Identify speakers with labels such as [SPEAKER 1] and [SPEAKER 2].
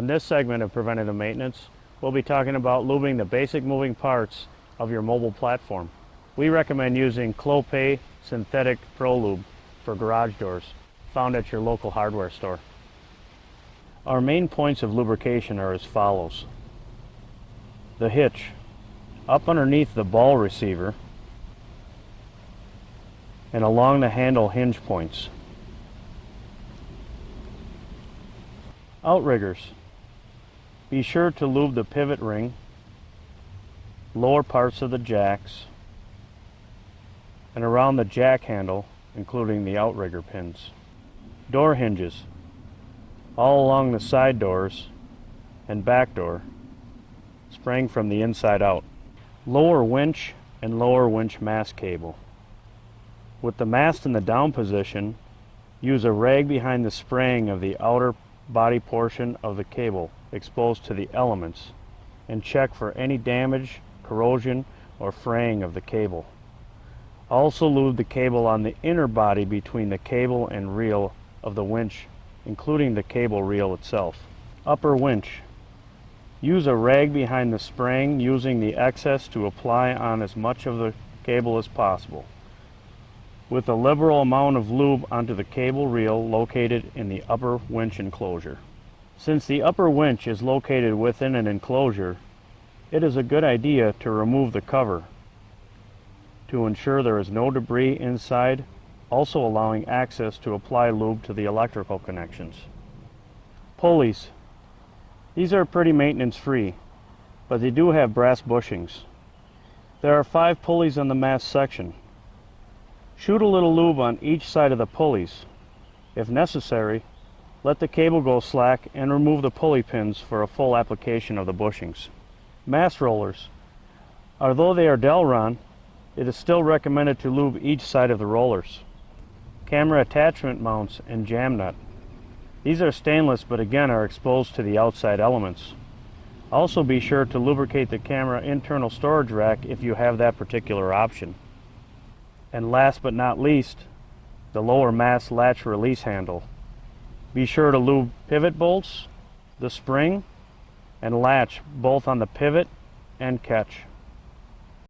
[SPEAKER 1] this segment of preventative maintenance, we'll be talking about lubing the basic moving parts of your mobile platform. We recommend using Clopay Synthetic Pro Lube for garage doors, found at your local hardware store. Our main points of lubrication are as follows. The hitch, up underneath the ball receiver and along the handle hinge points. Outriggers, be sure to lube the pivot ring, lower parts of the jacks, and around the jack handle, including the outrigger pins. Door hinges, all along the side doors and back door, spraying from the inside out. Lower winch and lower winch mast cable. With the mast in the down position, use a rag behind the spraying of the outer body portion of the cable exposed to the elements and check for any damage, corrosion, or fraying of the cable. Also lube the cable on the inner body between the cable and reel of the winch, including the cable reel itself. Upper winch. Use a rag behind the spraying, using the excess to apply on as much of the cable as possible, with a liberal amount of lube onto the cable reel located in the upper winch enclosure. Since the upper winch is located within an enclosure, it is a good idea to remove the cover to ensure there is no debris inside, also allowing access to apply lube to the electrical connections. Pulleys. These are pretty maintenance free, but they do have brass bushings. There are 5 pulleys on the mast section. Shoot a little lube on each side of the pulleys. If necessary, let the cable go slack and remove the pulley pins for a full application of the bushings. Mast rollers. Although they are Delron, it is still recommended to lube each side of the rollers. Camera attachment mounts and jam nut. These are stainless but again are exposed to the outside elements. Also be sure to lubricate the camera internal storage rack if you have that particular option. And last but not least, the lower mast latch release handle. Be sure to lube pivot bolts, the spring, and latch both on the pivot and catch.